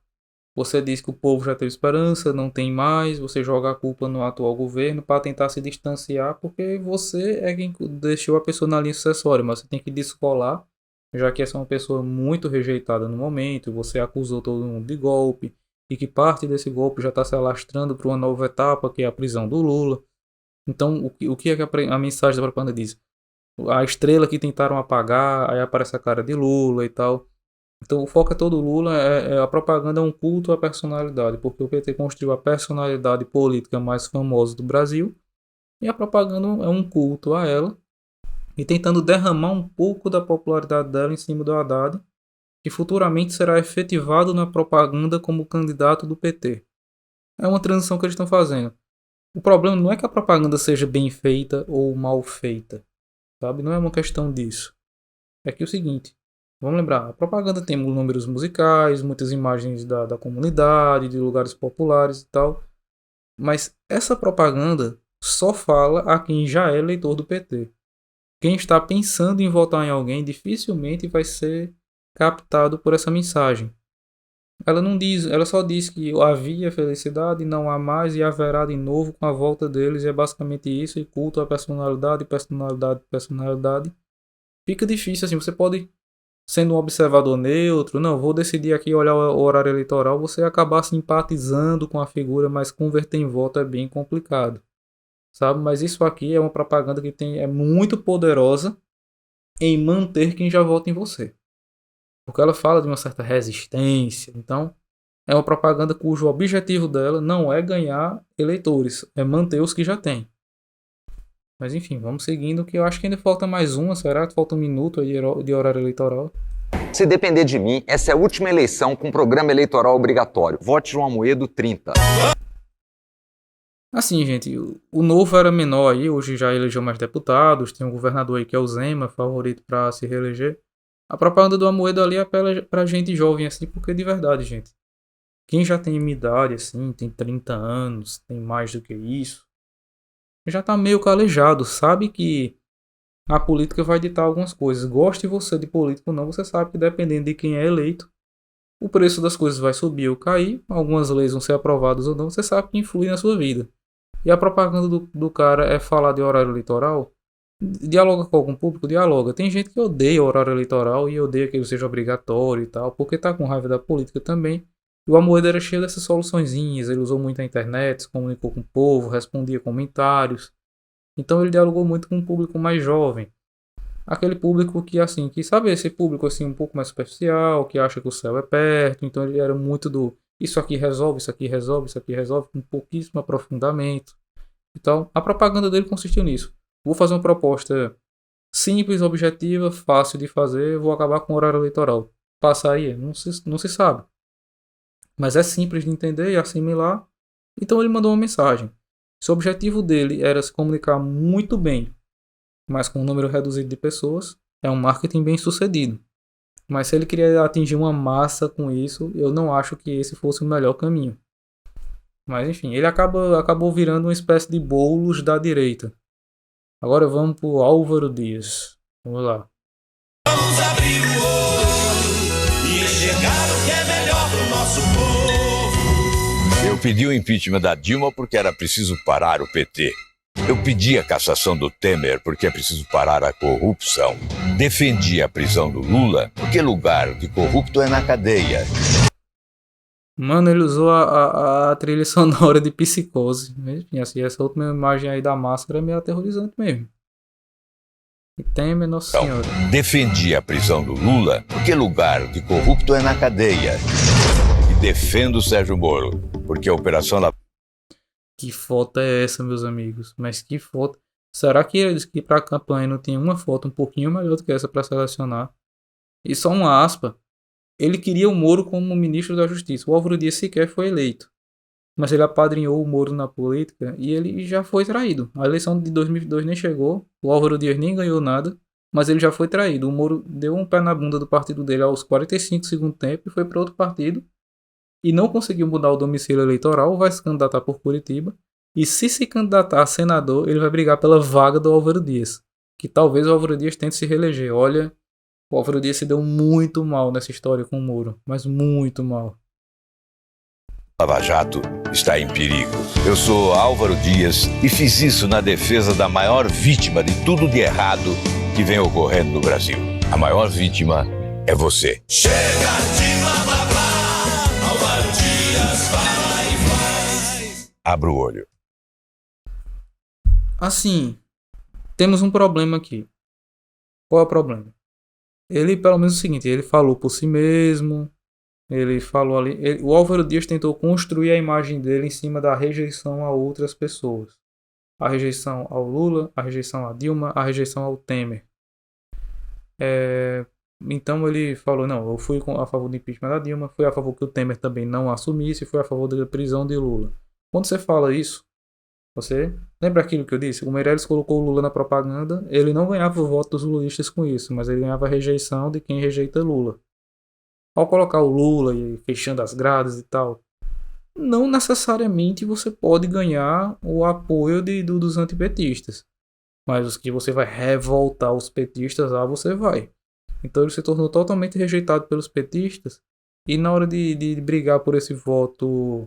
Você diz que o povo já teve esperança, não tem mais. Você joga a culpa no atual governo para tentar se distanciar, porque você é quem deixou a pessoa na linha sucessória. Mas você tem que descolar, já que essa é uma pessoa muito rejeitada no momento. Você acusou todo mundo de golpe. E que parte desse golpe já está se alastrando para uma nova etapa, que é a prisão do Lula. Então, o que é que a mensagem da propaganda diz? A estrela que tentaram apagar, aí aparece a cara de Lula e tal. Então, o foco é todo Lula, a propaganda é um culto à personalidade, porque o PT construiu a personalidade política mais famosa do Brasil, e a propaganda é um culto a ela, e tentando derramar um pouco da popularidade dela em cima do Haddad, que futuramente será efetivado na propaganda como candidato do PT. É uma transição que eles estão fazendo. O problema não é que a propaganda seja bem feita ou mal feita, sabe? Não é uma questão disso. É que é o seguinte, vamos lembrar, a propaganda tem números musicais, muitas imagens da comunidade, de lugares populares e tal, mas essa propaganda só fala a quem já é eleitor do PT. Quem está pensando em votar em alguém dificilmente vai ser captado por essa mensagem. Ela só diz que havia felicidade, não há mais e haverá de novo com a volta deles, e é basicamente isso, e culto à personalidade, personalidade, personalidade. Fica difícil assim, você pode sendo um observador neutro, não, vou decidir aqui olhar o horário eleitoral, você acabar simpatizando com a figura, mas converter em voto é bem complicado, sabe? Mas isso aqui é uma propaganda que é muito poderosa em manter quem já vota em você. Porque ela fala de uma certa resistência, então é uma propaganda cujo objetivo dela não é ganhar eleitores, é manter os que já tem. Mas enfim, vamos seguindo, que eu acho que ainda falta mais uma, será que falta um minuto aí de horário eleitoral? Se depender de mim, essa é a última eleição com programa eleitoral obrigatório. Vote João Amoedo 30. Assim, gente, o Novo era menor aí, hoje já elegeu mais deputados, tem um governador aí que é o Zema, favorito para se reeleger. A propaganda do Amoedo ali apela pra gente jovem, assim, porque de verdade, gente, quem já tem minha idade, assim, tem 30 anos, tem mais do que isso, já tá meio calejado, sabe que a política vai ditar algumas coisas. Goste você de político ou não, você sabe que dependendo de quem é eleito, o preço das coisas vai subir ou cair, algumas leis vão ser aprovadas ou não, você sabe que influi na sua vida. E a propaganda do cara é falar de horário eleitoral. Dialoga com algum público? Dialoga. Tem gente que odeia o horário eleitoral e odeia que ele seja obrigatório e tal, porque tá com raiva da política também. E o Amoedo era cheio dessas soluçõezinhas, ele usou muito a internet, se comunicou com o povo, respondia comentários. Então ele dialogou muito com um público mais jovem. Aquele público que, assim, que sabe esse público assim um pouco mais superficial, que acha que o céu é perto. Então ele era muito do isso aqui resolve, isso aqui resolve, isso aqui resolve, com pouquíssimo aprofundamento. Então a propaganda dele consistiu nisso. Vou fazer uma proposta simples, objetiva, fácil de fazer, vou acabar com o horário eleitoral. Passaria? Não se sabe. Mas é simples de entender e assimilar. Então ele mandou uma mensagem. Se o objetivo dele era se comunicar muito bem, mas com um número reduzido de pessoas, é um marketing bem sucedido. Mas se ele queria atingir uma massa com isso, eu não acho que esse fosse o melhor caminho. Mas enfim, ele acabou virando uma espécie de Boulos da direita. Agora vamos pro Álvaro Dias. Vamos lá. Vamos abrir o olho e enxergar o que é melhor pro nosso povo. Eu pedi o impeachment da Dilma porque era preciso parar o PT. Eu pedi a cassação do Temer porque é preciso parar a corrupção. Defendi a prisão do Lula porque lugar de corrupto é na cadeia. Mano, ele usou a trilha sonora de Psicose. Enfim, assim, essa última imagem aí da máscara é meio aterrorizante mesmo. E Temer, Nossa Senhora. Defendi a prisão do Lula porque lugar de corrupto é na cadeia. E defendo o Sérgio Moro porque a Operação La... Que foto é essa, meus amigos? Mas que foto. Será que eles que pra campanha não tem uma foto um pouquinho melhor do que essa pra selecionar? E só uma aspa. Ele queria o Moro como ministro da Justiça. O Álvaro Dias sequer foi eleito. Mas ele apadrinhou o Moro na política e ele já foi traído. A eleição de 2022 nem chegou. O Álvaro Dias nem ganhou nada. Mas ele já foi traído. O Moro deu um pé na bunda do partido dele aos 45 do segundo tempo e foi para outro partido. E não conseguiu mudar o domicílio eleitoral, vai se candidatar por Curitiba. E se candidatar a senador, ele vai brigar pela vaga do Álvaro Dias. Que talvez o Álvaro Dias tente se reeleger. Olha, o Álvaro Dias se deu muito mal nessa história com o Moro. Mas muito mal. Lava Jato está em perigo. Eu sou Álvaro Dias e fiz isso na defesa da maior vítima de tudo de errado que vem ocorrendo no Brasil. A maior vítima é você. Chega de blá blá blá. Álvaro Dias fala e faz. Abra o olho. Assim, temos um problema aqui. Qual é o problema? Ele, pelo menos, é o seguinte, ele falou por si mesmo, ele falou ali... o Álvaro Dias tentou construir a imagem dele em cima da rejeição a outras pessoas. A rejeição ao Lula, a rejeição a Dilma, a rejeição ao Temer. Então ele falou, não, eu fui a favor do impeachment da Dilma, fui a favor que o Temer também não assumisse, fui a favor da prisão de Lula. Quando você fala isso, você lembra aquilo que eu disse? O Meirelles colocou o Lula na propaganda, ele não ganhava o voto dos lulistas com isso, mas ele ganhava a rejeição de quem rejeita Lula. Ao colocar o Lula e fechando as grades e tal, não necessariamente você pode ganhar o apoio dos antipetistas. Mas os que você vai revoltar os petistas, você vai. Então ele se tornou totalmente rejeitado pelos petistas, e na hora de brigar por esse voto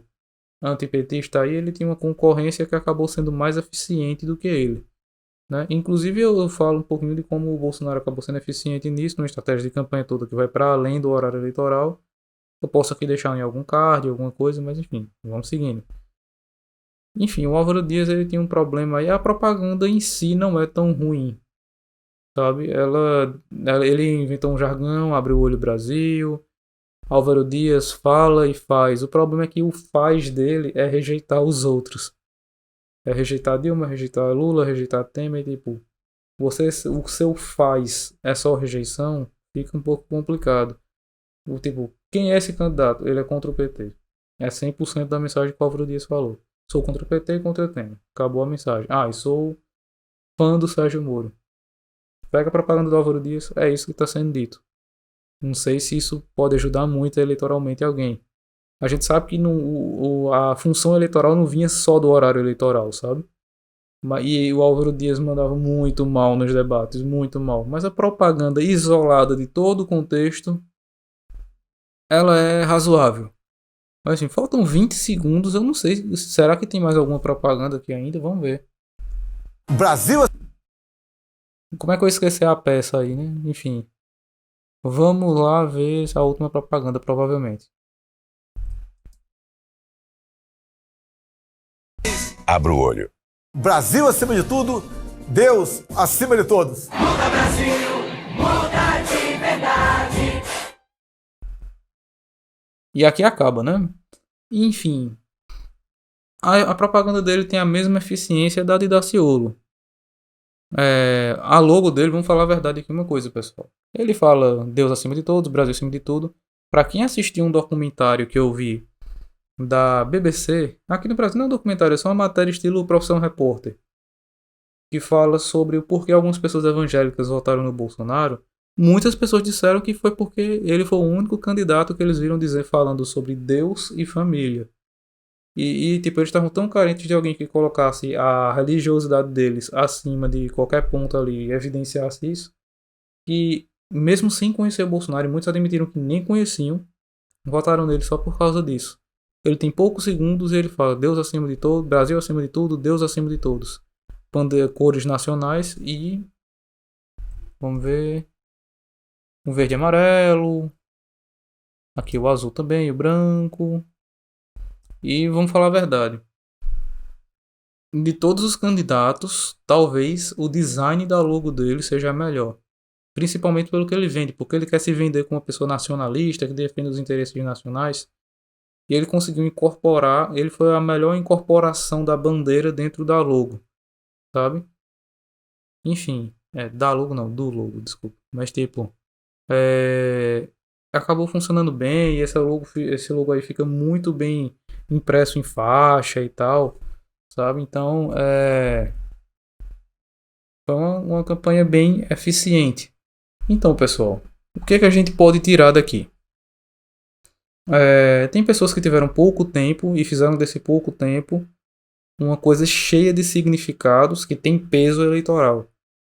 antipetista aí, ele tinha uma concorrência que acabou sendo mais eficiente do que ele. né? Inclusive eu falo um pouquinho de como o Bolsonaro acabou sendo eficiente nisso, numa estratégia de campanha toda que vai para além do horário eleitoral. Eu posso aqui deixar em algum card, alguma coisa, mas enfim, vamos seguindo. Enfim, o Álvaro Dias ele tem um problema aí, a propaganda em si não é tão ruim, sabe? Ele inventou um jargão, abre o olho Brasil. Álvaro Dias fala e faz. O problema é que o faz dele é rejeitar os outros. É rejeitar Dilma, rejeitar Lula, rejeitar Temer, tipo, o seu faz é só rejeição, fica um pouco complicado. Tipo, quem é esse candidato? Ele é contra o PT. É 100% da mensagem que o Álvaro Dias falou. Sou contra o PT e contra o Temer. Acabou a mensagem. E sou fã do Sérgio Moro. Pega a propaganda do Álvaro Dias, é isso que está sendo dito. Não sei se isso pode ajudar muito eleitoralmente alguém. A gente sabe que a função eleitoral não vinha só do horário eleitoral, sabe? E o Álvaro Dias mandava muito mal nos debates, muito mal. Mas a propaganda isolada de todo o contexto, ela é razoável. Mas assim, faltam 20 segundos, eu não sei. Será que tem mais alguma propaganda aqui ainda? Vamos ver. Brasil! Como é que eu esqueci a peça aí, né? Enfim. Vamos lá ver a última propaganda, provavelmente. Abra o olho. Brasil acima de tudo, Deus acima de todos. Muda Brasil, muda de verdade. E aqui acaba, né? Enfim. A propaganda dele tem a mesma eficiência da de Daciolo. A logo dele, vamos falar a verdade aqui uma coisa, pessoal. Ele fala Deus acima de todos, Brasil acima de tudo. Pra quem assistiu um documentário que eu vi da BBC, aqui no Brasil não é um documentário, é só uma matéria estilo Profissão Repórter, que fala sobre o porquê algumas pessoas evangélicas votaram no Bolsonaro. Muitas pessoas disseram que foi porque ele foi o único candidato que eles viram dizer falando sobre Deus e família. Tipo, eles estavam tão carentes de alguém que colocasse a religiosidade deles acima de qualquer ponto ali e evidenciasse isso, que mesmo sem conhecer o Bolsonaro, e muitos admitiram que nem conheciam, votaram nele só por causa disso. Ele tem poucos segundos e ele fala Deus acima de todos, Brasil acima de tudo, Deus acima de todos. Cores nacionais e... vamos ver... um verde e amarelo. Aqui o azul também, o branco. E vamos falar a verdade. De todos os candidatos, talvez o design da logo dele seja melhor. Principalmente pelo que ele vende, porque ele quer se vender como uma pessoa nacionalista, que defende os interesses nacionais. E ele conseguiu incorporar, ele foi a melhor incorporação da bandeira dentro da logo, sabe? Enfim, da logo não, do logo, desculpa. Mas tipo, acabou funcionando bem e esse logo aí fica muito bem impresso em faixa e tal, sabe? Então, foi uma campanha bem eficiente. Então, pessoal, o que a gente pode tirar daqui? Tem pessoas que tiveram pouco tempo e fizeram desse pouco tempo uma coisa cheia de significados que tem peso eleitoral.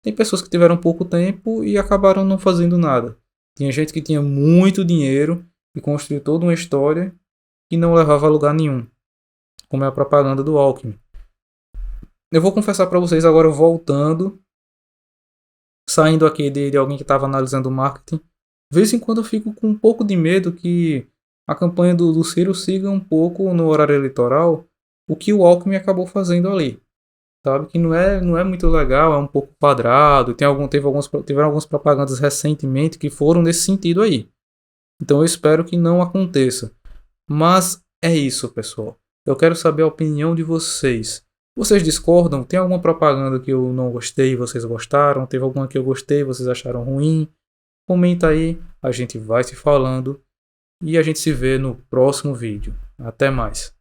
Tem pessoas que tiveram pouco tempo e acabaram não fazendo nada. Tinha gente que tinha muito dinheiro e construiu toda uma história e não levava a lugar nenhum, como é a propaganda do Alckmin. Eu vou confessar para vocês agora, voltando, saindo aqui de alguém que estava analisando o marketing, de vez em quando eu fico com um pouco de medo que a campanha do Ciro siga um pouco no horário eleitoral o que o Alckmin acabou fazendo ali. Sabe? Que não é muito legal, é um pouco quadrado. Tiveram algumas propagandas recentemente que foram nesse sentido aí. Então eu espero que não aconteça. Mas é isso, pessoal. Eu quero saber a opinião de vocês. Vocês discordam? Tem alguma propaganda que eu não gostei e vocês gostaram? Teve alguma que eu gostei e vocês acharam ruim? Comenta aí, a gente vai se falando. E a gente se vê no próximo vídeo. Até mais.